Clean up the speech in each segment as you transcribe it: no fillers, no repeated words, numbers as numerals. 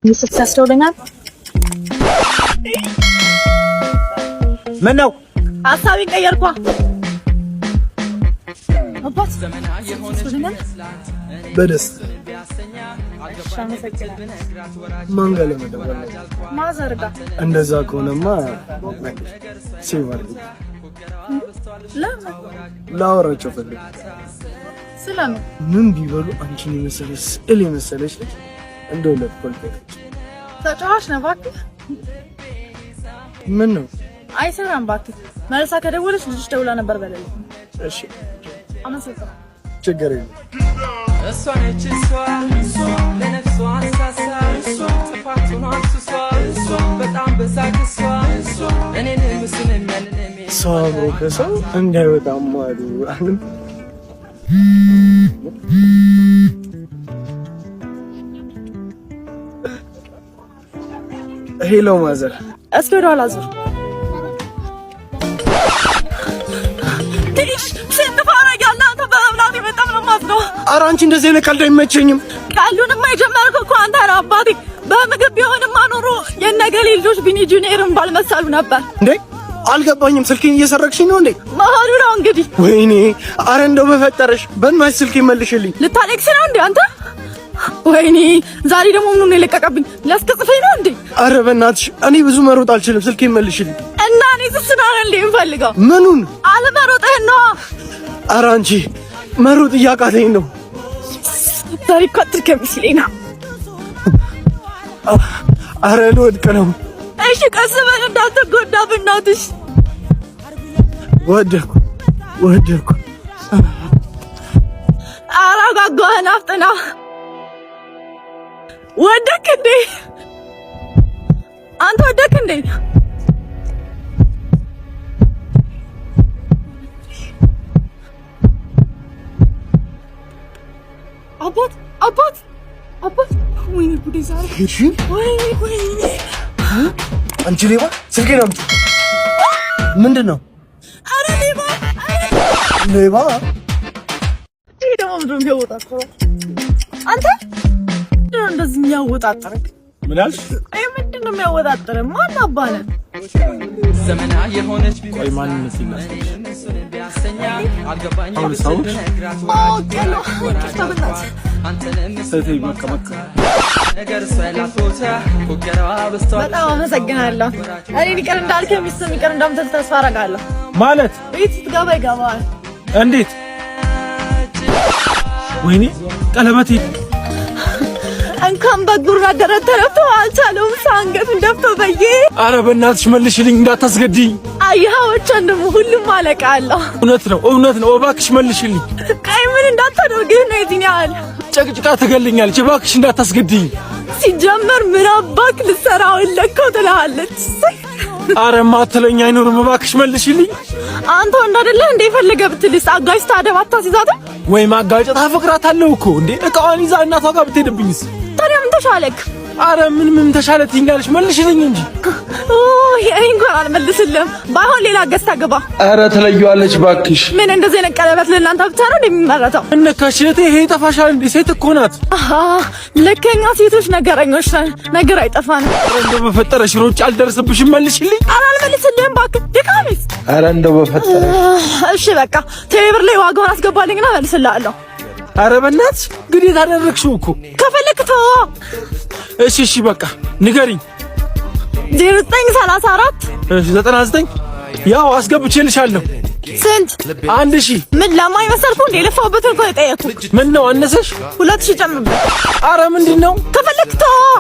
You successful enough? ምነው ሐሳቤን ቀየርኳ። አባት በደስታ ማን ጋር ለመደወል ማዘርጋ እንደዛ ከሆነማ ሲወር ለምን ላወራቸው ፈልግ ስለምን ምን ቢበሉ አንቺን የመሰለሽ ስዕል የመሰለሽ እንደው ለቆልፈች ተጫዋች ነው እባክህ። ምን ነው አይሰራም እባክህ። መልሳ ከደወለች ልጅ ደውላ ነበር በለኝ። እሺ አመሰግናለሁ። ችግር የለም። እሷ ነች እሷ ለነፍሷ አሳሳ ጥፋቱን አስሷ በጣም በዛክሷ እኔን ምስል የሚያልነኝ ሰው ከሰው እንዳይወጣም አሉ አሁን ሄሎ ማዘር እስኪ ወደ ኋላ ዙር። ትንሽ ስንፋረጋልና አንተ በመብላት በጣም ነው የማዝነው። ኧረ አንቺ እንደዚህ አይነት ቀልድ አይመቸኝም። ቀልዱንማ የጀመርከው እኮ አንተ ነህ አባቴ። በምግብ ቢሆንማ ኖሮ የነገሌ ልጆች ቢኒ ጁኒየርን ባልመሰሉ ነበር። እንዴ አልገባኝም። ስልኬን እየሰረቅሽኝ ነው እንዴ? መሆኑ ነው እንግዲህ። ወይኔ ኧረ እንደው በፈጠረሽ በእናትሽ ስልኬን መልሽልኝ። ልታለቅስ ነው እንዴ አንተ? ወይኔ ዛሬ ደግሞ ምኑን የለቀቀብኝ? ሊያስቀጽፈኝ ነው እንዴ? ኧረ በእናትሽ እኔ ብዙ መሮጥ አልችልም። ስልኬን መልሽልኝ። እና እኔ ስስናለ እንዴ የምፈልገው? ምኑን? አለመሮጥህን ነዋ። ኧረ አንቺ መሮጥ እያቃተኝ ነው። ዛሬ እኮ አትርከምሽልኝ ነው። ኧረ ልወድቅ ነው። እሺ ቀስ በል እንዳትጎዳ በእናትሽ። ወደኩ ኧረ ጓጓህን አፍጥና። ወደክ እንዴ አንተ? ወደክ እንዴ? አባት ወይኔ ጉዴ ዛሬ። እሺ ወይኔ አንቺ ሌባ ስልኬን አምጪ። ምንድን ነው? ኧረ ሌባ ይሄ ደግሞ ምንድን ነው የሚያወጣጥረው? አንተ ምንድን ነው እንደዚህ የሚያወጣጥረው? ምን አልሽ? አይ ምንድን ነው የሚያወጣጥረው? ማን አባለ ዘመና የሆነች ቆይ ማንነት ይመስል አልገባኝ አሁን ሰዎች ኦኬሎ ተበላሽ ሰተይ በቃ ነገር ሰላቶታ ወገራው በስተው በጣም አመሰግናለሁ። እኔ ይቅር እንዳልከ ሚስት ይቅር እንደምትል ተስፋ አደርጋለሁ። ማለት ቤት ስትገባ ይገባል። እንዴት? ወይኔ ቀለበቴ እንኳን በጉራ ደረተረቱ አልቻለውም። ሳንገት እንደፍቶ በየ ኧረ በእናትሽ መልሽልኝ እንዳታስገድኝ። አያዎች እንደም ሁሉም አለቃ አለው። እውነት ነው እባክሽ መልሽልኝ። ቀይ ምን እንዳታደርግ ነው እዚህ ያለ ጨቅጭቃ ትገልኛለች። እባክሽ እንዳታስገድኝ። ሲጀመር ምን አባክ ልሰራው ለከው ትላለች። ኧረ ማትለኝ አይኖርም። እባክሽ መልሽልኝ። አንተ ወንድ አይደለ እንደ ፈለገ ብትልስ አጋጭ ታደባታ ሲዛታ ወይ ማጋጨት አፈቅራታለሁ እኮ እንዴ። እቃዋን ይዛ እናቷ ጋር ብትሄድብኝስ? ታዲያ ምን ተሻለክ? ኧረ ምን ተሻለ ትይኛለሽ? መልሽልኝ እንጂ። ይሄ እንኳን አልመልስልም። ባይሆን ሌላ ገዝታ ገባ። ኧረ ትለዩዋለች እባክሽ። ምን እንደዚህ አይነት ቀለበት ለእናንተ ብቻ ነው እንደሚመረተው? እነካሽ እህቴ ይሄ ይጠፋሻል እንዴ? ሴት እኮ ናት። ለከኛ ሴቶች ነገረኞች ነን። ነገር አይጠፋንም። እንደው በፈጠረሽ ሮጭ አልደርስብሽም። መልሽልኝ። ኧረ አልመልስልህም እባክህ ደካሜስ። ኧረ እንደው በፈጠረሽ እሺ በቃ ቴሌብር ላይ ዋጋውን አስገባልኝና መልስልሃለሁ። ኧረ በእናትሽ ግዴታ አደረግሽው እኮ። ከፈለክ ተወው። እሺ በቃ ንገሪኝ። 0934 99 ያው አስገብቼልሻለሁ። ስንት? 1000 ምን ለማኝ መሰልኩ እንዴ? ለፋውበትን እኮ የጠየኩት። ምን ነው አነሰሽ? 2000 ጨምርበት። ኧረ ምንድነው? ከፈለክ ተወው።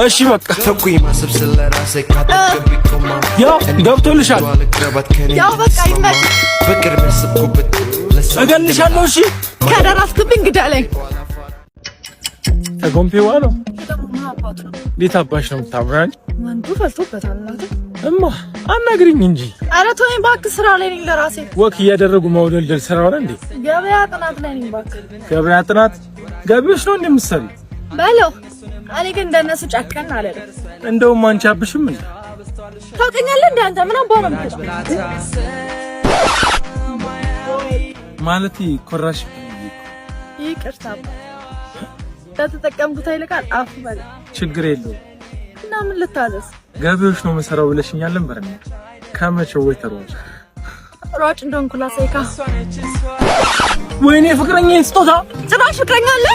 እሺ በቃ ያው ገብቶልሻል። ያው በቃ ይመች። እገልሻለሁ። እሺ ከደረስክብኝ ግደለኝ። ተጎምፔዋ ነው እንዴት አባሽ ነው የምታምራኝ? ወንዱ ፈልቶበታል እናት እማ አናግሪኝ እንጂ። ኧረ ተወኝ እባክህ፣ ስራ ላይ ነኝ ለራሴ። ወክ እያደረጉ መውደልደል ስራው ነው እንዴ? ገበያ ጥናት ላይ ነኝ እባክህ። ገበያ ጥናት? ገቢዎች ነው እንደምትሰሪ በለው። እኔ ግን እንደነሱ ጨከን አለኝ። እንደውም አንቺ አብሽም እንዴ? ታውቀኛለህ እንዴ አንተ? ምን አባው ነው የምትለው? ማለት ኮራሽ ይቅርታ ከተጠቀምኩት አይልቃል አፍ በል ችግር የለውም እና ምን ልታዘዝ ገበያዎች ነው መሰራው ብለሽኛል ነበር ከመቼው ወይ ተሯጭ ሯጭ እንደሆንኩ ላሳይካ ወይኔ ፍቅረኛዬን ስጦታ ጭራሽ ፍቅረኛ አለ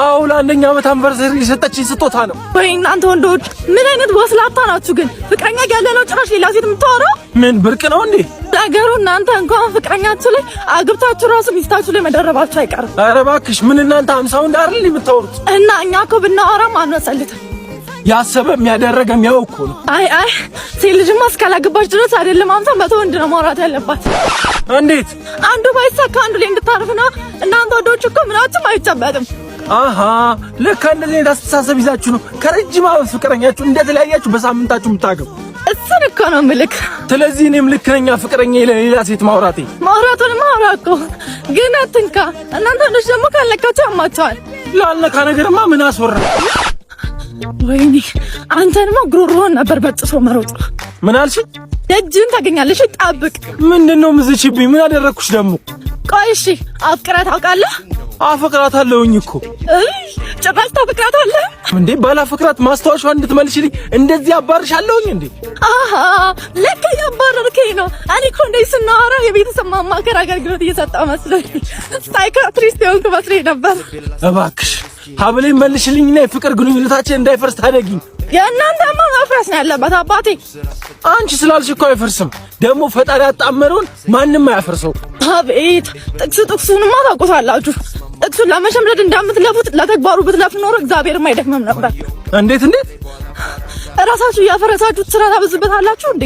አው ለአንደኛ ዓመት አንቨርሰሪ የሰጠችኝ ስጦታ ነው ወይ እናንተ ወንዶች ምን አይነት ወስላታ ናችሁ ግን ፍቅረኛ ያለ ነው ጭራሽ ሌላ ሴት የምታወራው ምን ብርቅ ነው እንዴ ነገሩ እናንተ እንኳን ፍቅረኛችሁ ላይ አግብታችሁ ራሱ ሚስታችሁ ላይ መደረባችሁ አይቀርም ኧረ እባክሽ ምን እናንተ 50 እንደ አይደል የምታወሩት እና እኛ እኮ ብናወራም አንወሰልትም ያሰበ የሚያደረገም ያው እኮ ነው አይ ሴት ልጅማ እስካላገባች ድረስ አይደለም 50 መቶ ወንድ ነው ማውራት ያለባት እንዴት አንዱ ባይሳካ አንዱ ላይ እንድታርፍ ነው እናንተ ወንዶች እኮ ምናችሁም አይጨበጥም አሃ ለካ እንደዚህ አስተሳሰብ ይዛችሁ ነው ከረጅም ዓመት ፍቅረኛችሁ እንደተለያያችሁ በሳምንታችሁ የምታገቡ እሱን እኮ ነው ምልክ ስለዚህ እኔም ልክ ነኝ ፍቅረኛዬ ለሌላ ሴት ማውራቱንማ አውራኮ ግን አትንካ እናንተ ወንዶች ደግሞ ካለካችሁ አማቸዋል ላልነካ ነገርማ ምን አስወራ ወይኔ አንተንማ ጉሮሮህን ነበር በጥሶ መሮጥ ምን አልሽ ደጅን ታገኛለሽ ጠብቅ ምንድነው ምዝችብኝ ምን አደረኩሽ ደግሞ ቆይ እሺ አፍቅራት ታውቃለህ አፈቅራታለሁኝ እኮ ጭራሽ ታፈቅራታለህ እንዴ ባላፈቅራት ማስታወሻው እንድትመልሽልኝ እንደዚህ አባርሻለሁኝ እንዴ አሃ ለካ ያባረርከኝ ነው እኔ እኮ እንደዚህ ስናወራ የቤተሰብ ማማከር አገልግሎት እየሰጠሁ መስሎኝ ሳይካትሪስት የሆንኩ መስሎኝ ነበር እባክሽ ሀብሌን መልሽልኝና የፍቅር ግንኙነታችን እንዳይፈርስ ታደጊኝ የእናንተማ መፍረስ ነው ያለበት አባቴ አንቺ ስላልሽ እኮ አይፈርስም ደግሞ ፈጣሪ ያጣመረውን ማንም አያፈርሰው አቤት ጥቅሱንማ ታውቁታላችሁ ጥቅሱን ለመሸምደድ እንደምትለፉት ለተግባሩ ብትለፉ ኖሮ እግዚአብሔር ማይደክመም ነበር እንዴት ራሳችሁ ያፈረሳችሁ ስራ ታበዝበታላችሁ እንዴ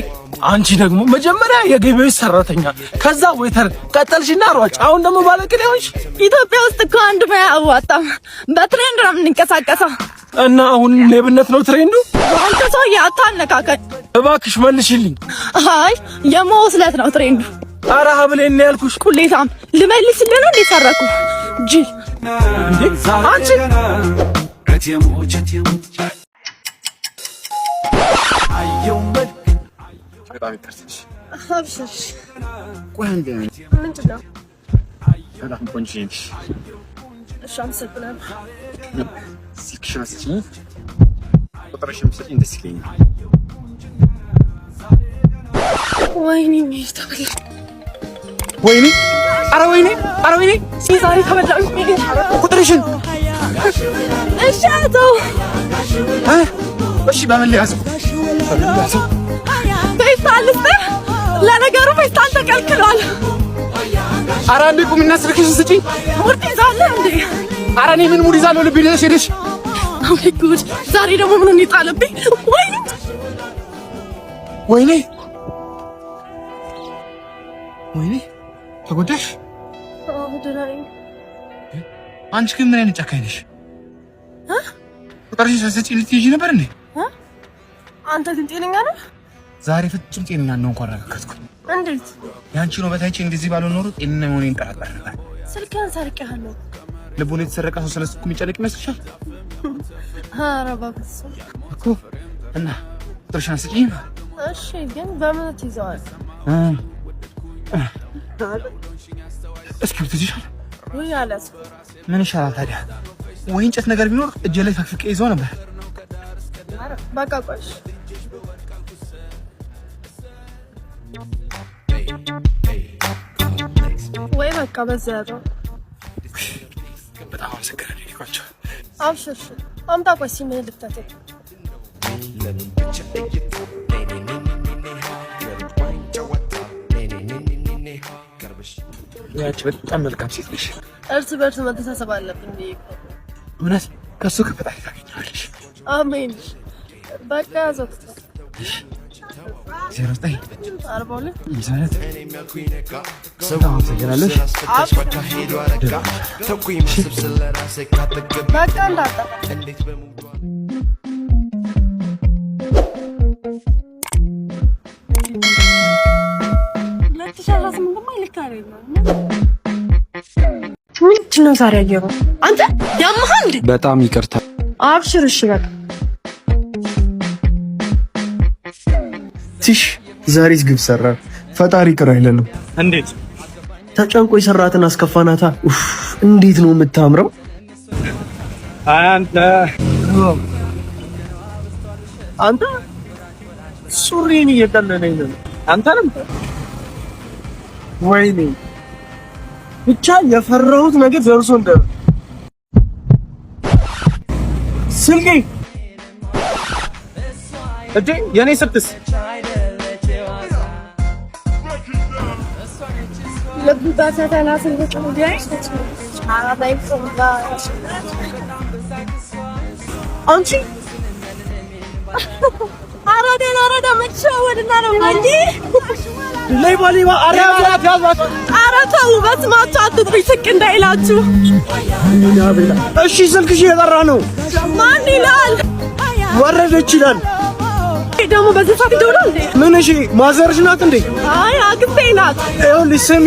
አንቺ ደግሞ መጀመሪያ የገበያው ሰራተኛ ከዛ ዌተር ቀጠልሽና ሯጭ አሁን ደግሞ ባለቅኔ ሆንሽ ኢትዮጵያ ውስጥ እኮ አንድ ሙያ አዋጣም በትሬንድ ነው የምንንቀሳቀሰው እና አሁን ሌብነት ነው ትሬንዱ አንተ ሰውዬ አታነካከኝ እባክሽ መልሽልኝ አይ የመወስለት ነው ትሬንዱ ኧረ ሀብሌን ነው ያልኩሽ ቁሌታም ልመልስልህ ነው እንዴ ሰረኩ ጂ እንዴ አንቺ በጣም ይከርትሽ አብሽር ቆይ አንዴ ምንድነው በጣም ቆንጆ ነሽ እሺ አመሰግናለሁ ስልክሽን ስጪኝ ቁጥርሽን ስጪኝ ደስ ይለኛል ወይኔ ሚስት ተበላ ወይኔ ኧረ ወይኔ ዛሬ ተበላሁ ቁጥርሽን እሺ አቶ እሺ በምን ሊያዘው ፌስታል ለነገሩ ፌስታል ተከልክሏል ኧረ አንዴ ቁምና ስልክሽን ስጪኝ ሙድ ይዛለህ እንዴ ኧረ እኔ ምን ሙድ ይዛለሁ ልብ ይለሽ ሄደሽ ወይ ጉድ ዛሬ ደግሞ ምን ይጣለብኝ ወይኔ ተጎዳሽ ድራይ አንቺ ግን ምን አይነት ጨካኝ ነሽ ቁጥርሽን ስጪኝ ልትይጂ ነበር እንዴ አንተ ግን ጤነኛ ነህ ዛሬ ፍጹም ጤነኛ ነው እንኳን አረጋግጥኩኝ እንዴት ያንቺ ነው በታይቼ እንደዚህ ባልሆነ ኖሮ ጤነኛ መሆኔን ጠራጠር ነበር ስልክህን ሰርቄሃለሁ ልቡን የተሰረቀ ሰው ስለስኩ የሚጨነቅ ይመስልሻል ኧረ እባክህ እኮ እና ቁጥርሽን ስጪኝ እሺ ግን በምን ትይዘዋለህ እስክሪብት ይዘሻል ወይ አላስ ምን ይሻላል ታዲያ ወይ እንጨት ነገር ቢኖር እጄ ላይ ፈክፍቄ ይዘው ነበር በቃ ቆይ ወይ በቃ በዛ ያለው በጣም አመሰግናለሁ ሊቆቸው አብሽር አምጣ ቆይ ሲምን ልፍታተ ያቺ በጣም መልካም ሴት ነሽ እርስ በርስ መተሳሰብ አለብን እንዴ እውነት ከሱ ከፈጣሪ ታገኛለሽ አሜን በቃ ዘውት ዜሮ ዘጠኝ 42 ይዛለት ሰው ተገናለሽ በቃ እንዳጣ ምንድነው ዛሬ ያየው አንተ ያመሃል እንዴ በጣም ይቅርታ አብሽር እሺ በቃ ትሽ ዛሬስ ግብ ሰራ ፈጣሪ ቅር አይለንም እንዴት ተጨንቆ የሰራትን አስከፋናታ ኡፍ እንዴት ነው የምታምረው አንተ ሱሪን እየቀለለኝ ነው። አንተንም ወይኔ ብቻ የፈራሁት ነገር ደርሶ እንደ ስልኬ እንዴ የኔ ስልክስ አንቺ አራዳ መቻወድና ነው እንጂ ሌባ ያዟት። ኧረ ተው በስማችሁ አትጥሪ ስቅ እንዳይላችሁ። እሺ ስልክሽ እየጠራ ነው። ማን ይላል? ወረደች ይላል። ደግሞ በዚህ ሰዓት ይደውላል እንዴ? ምን እሺ ማዘርሽ ናት እንዴ? አይ አግስቴ ናት። ይኸውልሽ ስሚ፣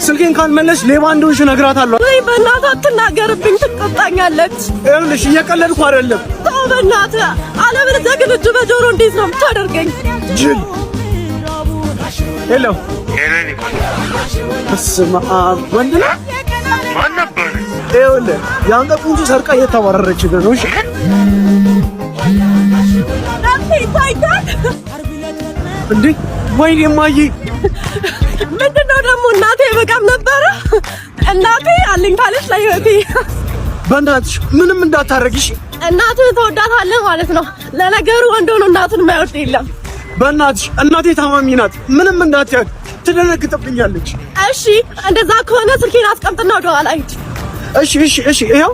ስልኬን ካልመለስሽ ሌባ እንደሆንሽ እነግራታለሁ። ወይ በእናትህ አትናገርብኝ፣ ትቆጣኛለች። ይኸውልሽ እየቀለድኩ አይደለም። ተው በእናትህ፣ አለበለዚያ ግን እጅ በጆሮ እንዴት ነው የምታደርገኝ? ጅል ሄሎ በስመ አብ ወንድ ነው ማን ነበር? ይኸውልህ የአንተ ቁንጮ ሰርቃ እየተባረረች ነው። እሺ እንዴ ወይኔ እማዬ ምንድነው ደግሞ? እናቴ በቃም ነበረ። እናቴ አለኝ ካለች ለህይወቴ በእናትሽ ምንም እንዳታረግሽ። እናትህ ተወዳታለህ ማለት ነው። ለነገሩ ወንድ ሆኖ እናቱን የማይወድ የለም። በእናትሽ እናቴ ታማሚ ናት። ምንም እንዳትያት ትደነግጥብኛለች። እሺ እንደዛ ከሆነ ስልኬን አስቀምጥና ወደ ኋላ ሂድ። እሺ ይኸው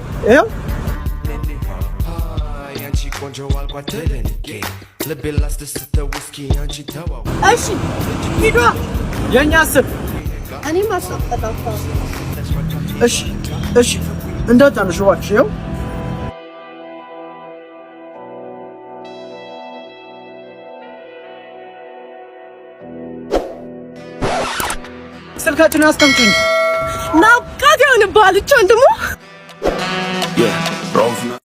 እሺ ሂዷ የኛ ስም እኔ ማስቀምጣታ። እሺ እንዳታነሽ እባክሽ። ይኸው ስልካችን አስቀምጪኝ። ናፍቃት ይሆንብሃል ወንድሙ